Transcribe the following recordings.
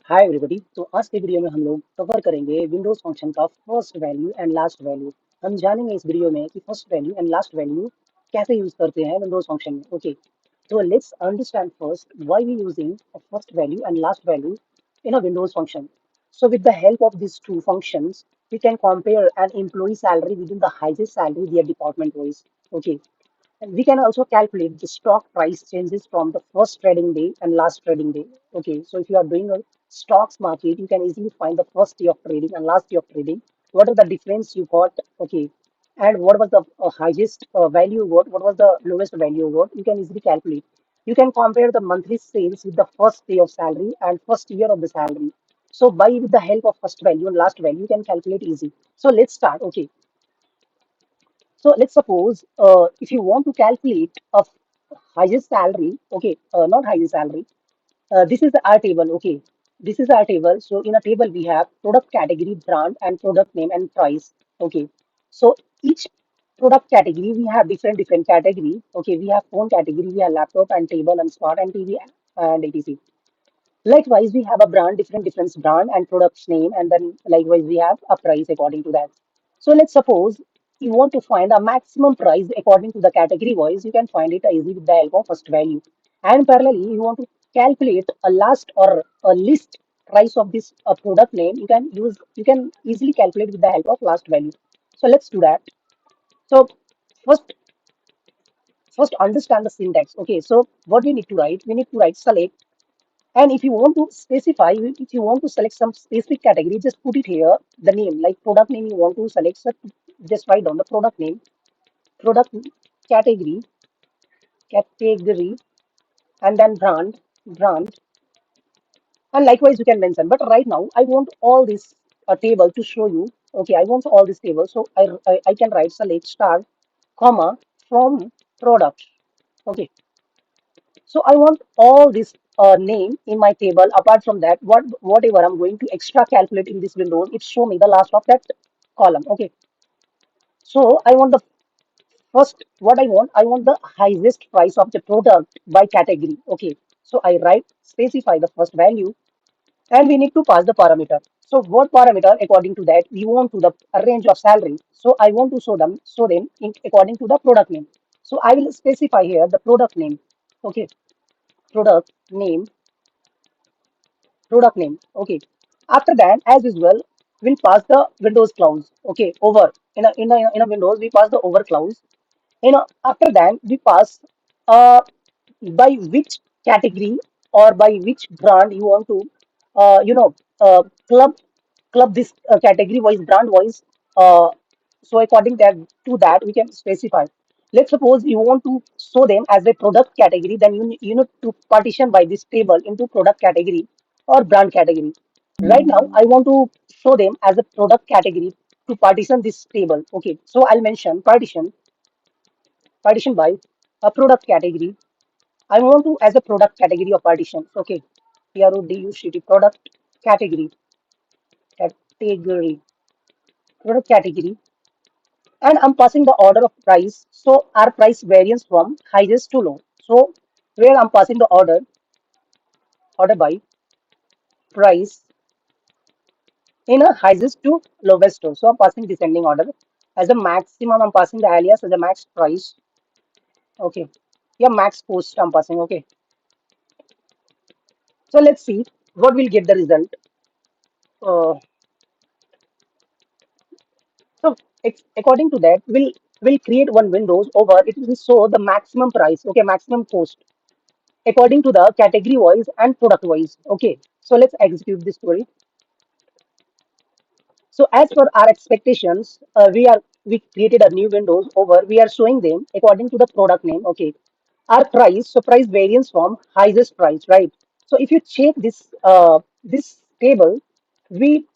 Hi everybody. तो आज के वीडियो में हम लोग कवर करेंगे विंडोज फंक्शन का first value and last value. हम जानेंगे इस वीडियो में कि first value and last value कैसे यूज करते हैं विंडोज फंक्शन में। ओके, तो let's understand first why we using first value and last value in a Windows function. So with the help of these two functions, we can compare an employee salary within the highest salary their department wise. Okay, and we can also calculate the stock price changes from the first trading day and last trading day. Okay, so if you are doing a stocks market, you can easily find the first day of trading and last day of trading. What are the difference you got? Okay, and what was the highest value you got? What was the lowest value you got? You can easily calculate. You can compare the monthly sales with the first day of salary and first year of the salary. So by with the help of first value and last value, you can calculate easy. So let's start. Okay, so let's suppose if you want to calculate a highest salary, okay, not highest salary. This is our table, okay. This is our table. So in a table we have product category, brand, and product name and price. Okay. So each product category we have different category. Okay, we have phone category, we have laptop and table and smart and TV and etc. Likewise, we have a brand, different brand and product's name, and then likewise we have a price according to that. So let's suppose you want to find a maximum price according to the category wise, you can find it easily with the help of first value. And parallelly, you want to calculate a last or a list price of this product name, you can easily calculate with the help of last value. So let's do that. So first first understand the syntax. Okay, so what we need to write? We need to write select, and if you want to specify, if you want to select some specific category, just put it here, the name, like product name you want to select, so just write down the product name, product category, category, and then brand, and likewise you can mention. But right now, I want all this table to show you. Okay, I want all this table, so I can write select start, comma, from product. Okay, so I want all this name in my table. Apart from that, whatever I'm going to extra calculate in this window, it show me the last of that column. Okay. So I want the first, what I want the highest price of the product by category. Okay. So I write, specify the first value, and we need to pass the parameter. So what parameter? According to that, we want to the a range of salary. So I want to show them in, according to the product name. So I will specify here the product name. Okay, product name, product name. Okay. After that, as usual, we'll pass the Windows clause. Okay, over in a Windows we pass the over clause. After that we pass by which category or by which brand you want to club this category wise, brand wise. So according that to that we can specify. Let's suppose you want to show them as a product category, then you need to partition by this table into product category or brand category. Right now, I want to show them as a product category to partition this table. Okay, so I'll mention partition by a product category. I want to as a product category of partition. Okay, PRODUCT product category category product category, and I'm passing the order of price. So our price variance from highest to low. So where I'm passing the order by price in a highest to lowest row. So I'm passing descending order as a maximum. I'm passing the alias as a max price. Okay, yeah, max post I'm passing. Okay, so let's see what will get the result. So according to that, we'll create one windows over. It will show the maximum price. Okay, maximum post according to the category wise and product wise. Okay, so let's execute this query. So as per our expectations, we created a new windows over. We are showing them according to the product name. Okay, our price. So price variance from highest price, right? So if you check this table, we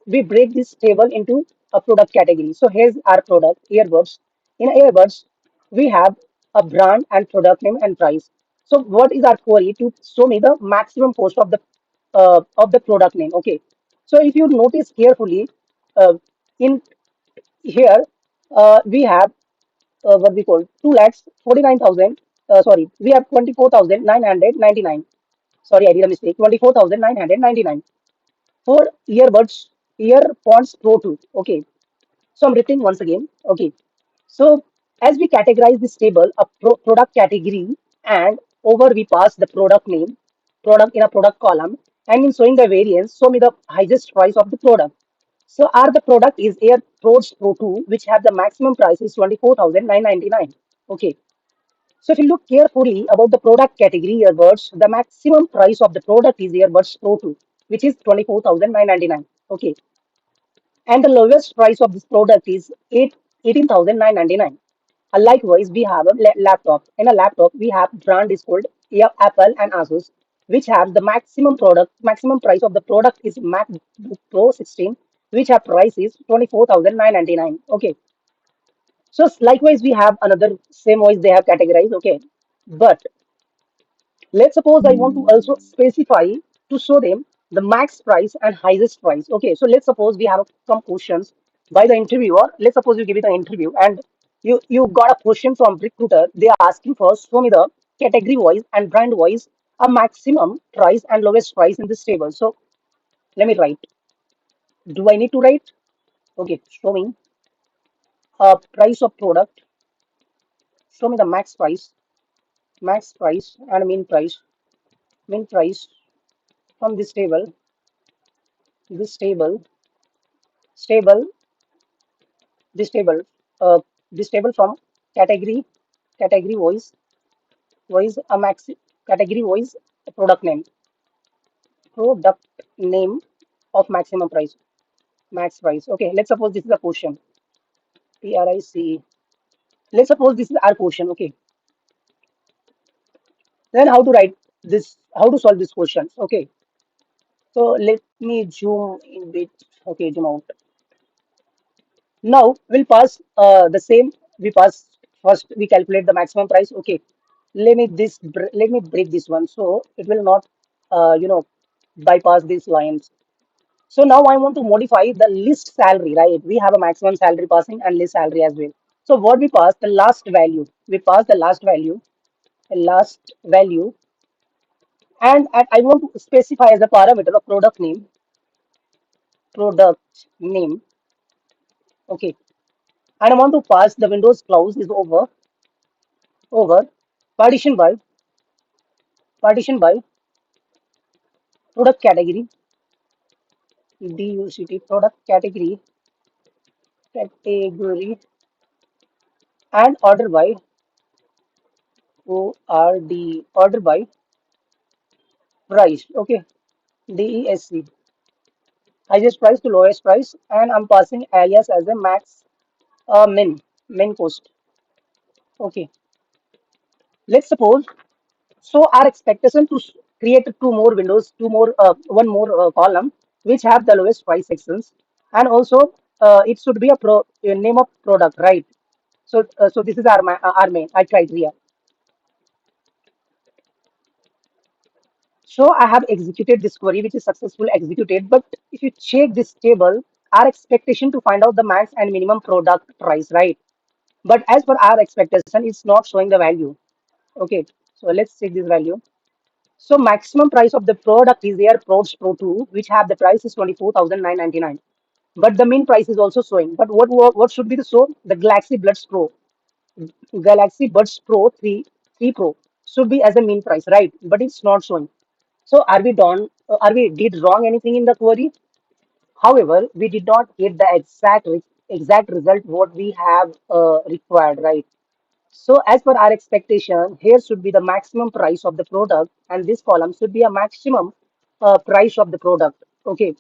break this table into a product category. So here's our product earbuds. In earbuds, we have a brand and product name and price. So what is our query to show me the maximum cost of the product name? Okay. So if you notice carefully, in here we have what we call 2 lakhs 49,000. Sorry, we have 24,999. Sorry, I did a mistake. 24,999 for earpods Pro 2. Okay. So I'm repeating once again. Okay. So as we categorize this table, a product category, and over we pass the product name, product in a product column, and in showing the variance, show me the highest price of the product. So our the product is AirPods Pro 2, which have the maximum price is 24,999. Okay. So if you look carefully about the product category earbuds, the maximum price of the product is earbuds Pro 2, which is 24,999. Okay. And the lowest price of this product is 18,999. Likewise, we have a laptop. In a laptop, we have brand is called Apple and Asus, which have the maximum price of the product is MacBook Pro 16, which have price is 24,999. Okay. So likewise, we have another same voice they have categorized. Okay. But let's suppose I want to also specify to show them the max price and highest price. Okay, so let's suppose we have some questions by the interviewer. Let's suppose you give it an interview and you got a question from recruiter. They are asking first, show me the category wise and brand wise a maximum price and lowest price in this table. So let me write. Do I need to write? Okay, show me a price of product. Show me the max price and min price from this table stable this table uh, this table from category category voice a max category voice product name of maximum price max price. Okay, let's suppose this is a question. PRIC. Let's suppose this is our question. Okay, then how to write this, how to solve this question. Okay, so let me zoom in bit. Okay, zoom out. Now we'll pass the same. We pass first. We calculate the maximum price. Okay. Let me break this one so it will not bypass these lines. So now I want to modify the list salary. Right? We have a maximum salary passing and list salary as well. So what we pass the last value. We pass the last value, and I want to specify as a parameter of product name. Okay. And I want to pass the Windows clause is over partition by partition by product category DUCT product category and order by price. Okay, DESC highest price to lowest price, and I'm passing alias as a max min cost. Okay, let's suppose. So our expectation to create one more column which have the lowest price sections, and also it should be a name of product, right? So this is our main our criteria. So I have executed this query, which is successfully executed. But if you check this table, our expectation to find out the max and minimum product price, right? But as per our expectation, it's not showing the value. Okay, so let's check this value. So maximum price of the product is AirPods Pro 2, which have the price is 24,999. But the main price is also showing. But what should be the show? The Galaxy Buds Pro 3 Pro should be as a main price, right? But it's not showing. So are we done? Are we did wrong anything in the query? However, we did not get the exact result what we have required, right? So as per our expectation, here should be the maximum price of the product, and this column should be a maximum price of the product. Okay.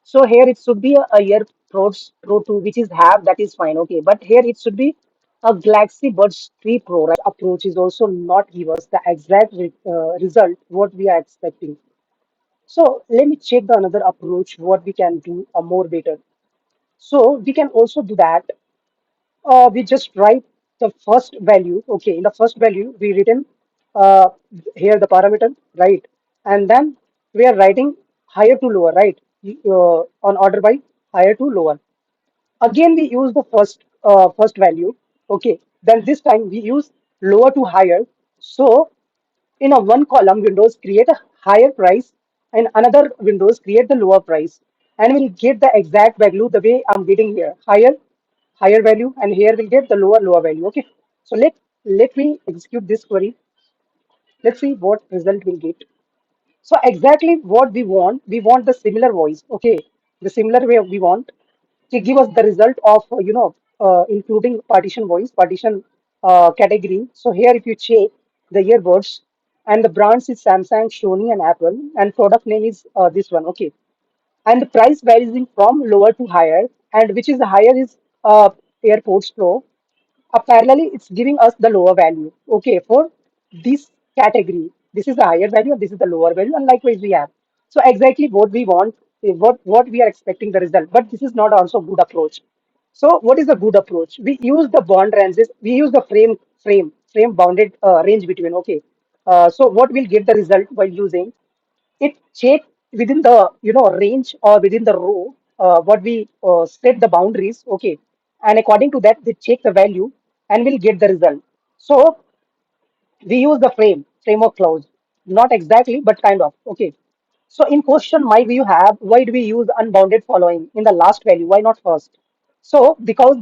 So here it should be a AirPods Pro 2, which is half, that is fine. Okay. But here it should be a Galaxy Buds 3 Pro, right? Approach is also not give us the exact result what we are expecting. So let me check the another approach, what we can do more better. So we can also do that. We just write the first value. Okay, in the first value, we written uh, here the parameter, right? And then we are writing higher to lower, right? On order by higher to lower. Again, we use the first value. Okay, then this time we use lower to higher. So in a one column, Windows create a higher price, and another windows create the lower price, and we'll get the exact value the way I'm getting here. Higher value, and here we'll get the lower value. Okay. So let me execute this query. Let's see what result we'll get. So exactly what we want the similar voice. Okay, the similar way we want to give us the result of including partition voice, partition category. So here if you check the earbuds, and the brands is Samsung, Sony, and Apple, and product name is this one. Okay, and the price varies from lower to higher, and which is the higher is AirPods Pro. Parallelly, it's giving us the lower value. Okay, for this category, this is the higher value and this is the lower value, and likewise we have. So exactly what we want, what we are expecting the result. But this is not also good approach. So what is the good approach? We use the bond ranges. We use the frame bounded range between. Okay. So what will get the result by using it? Check within the range or within the row what we set the boundaries. Okay, and according to that they check the value and will get the result. So we use the framework clause, not exactly but kind of. Okay, so in question my view have, why do we use unbounded following in the last value, why not first? So because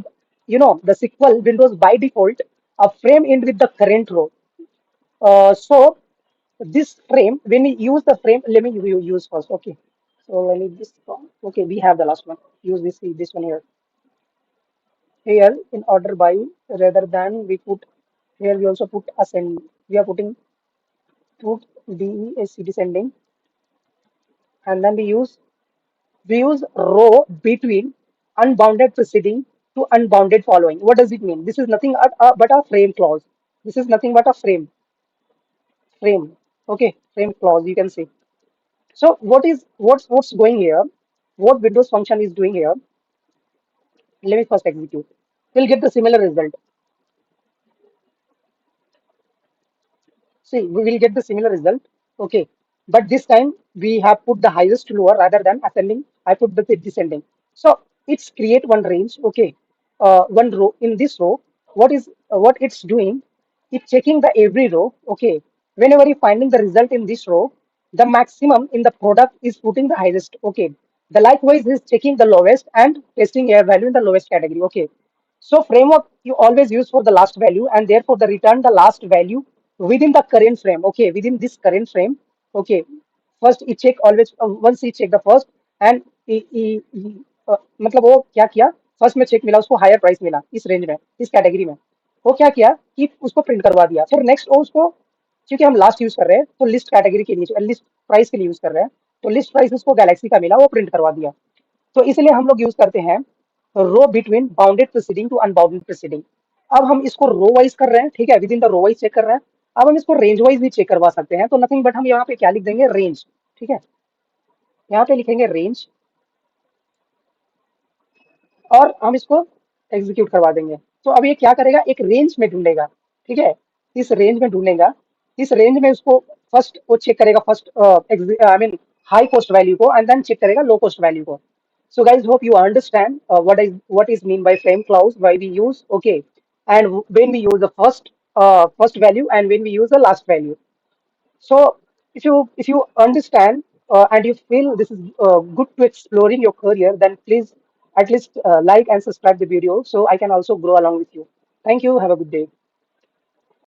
the SQL windows by default a frame end with the current row. So this frame, when we use the frame, let me use first. Okay. So let me this one. Okay, we have the last one. Use this one here. Here in order by, rather than we put here, we also put ascend. We are putting put DESC descending, and then we use row between unbounded preceding to unbounded following. What does it mean? This is nothing but a frame clause. This is nothing but a frame. Okay, frame clause. You can see. So what's going here? What Windows function is doing here? Let me first execute. We'll get the similar result. See, we will get the similar result. Okay. But this time we have put the highest to lower rather than ascending. I put the descending. So it's create one range. Okay. One row. In this row, what it's doing? It's checking the every row. Okay. Whenever you finding the result in this row, the maximum in the product is putting the highest. Okay. The likewise is checking the lowest and testing a value in the lowest category. Okay. So framework you always use for the last value, and therefore the return the last value within the current frame. Okay, within this current frame. Okay, first he check always once he check the first, and मतलब वो क्या किया, first में check मिला उसको higher price मिला इस range में इस कैटेगरी में, वो क्या किया कि उसको प्रिंट करवा दिया। फिर नेक्स्ट वो उसको, क्योंकि हम लास्ट यूज कर रहे हैं तो लिस्ट कैटेगरी के लिए लिस्ट प्राइस के लिए यूज कर रहे हैं, तो लिस्ट प्राइस उसको गैलेक्सी का मिला, वो प्रिंट करवा दिया। तो इसलिए हम लोग यूज करते हैं row between bounded preceding to unbounded preceding. अब हम इसको रो वाइज कर रहे हैं, ठीक है, within the row wise check कर रहे हैं। अब हम इसको रेंज वाइज भी चेक करवा सकते हैं, तो नथिंग बट हम यहाँ पे क्या लिख देंगे, रेंज। ठीक है, यहाँ पे लिखेंगे रेंज और हम इसको एग्जीक्यूट करवा देंगे। तो अब ये क्या करेगा, एक रेंज में ढूंढेगा। ठीक है, इस रेंज में ढूंढेगा, इस रेंज में उसको फर्स्ट वो चेक करेगा, first I mean high cost value को, एंड देन चेक करेगा लो कॉस्ट वैल्यू को। So guys, hope you understand what is mean by frame clause, why we use. Okay, and when we use the first value and when we use the last value. So if you understand and you feel this is good to exploring your career, then please at least like and subscribe the video so I can also grow along with you. Thank you. Have a good day.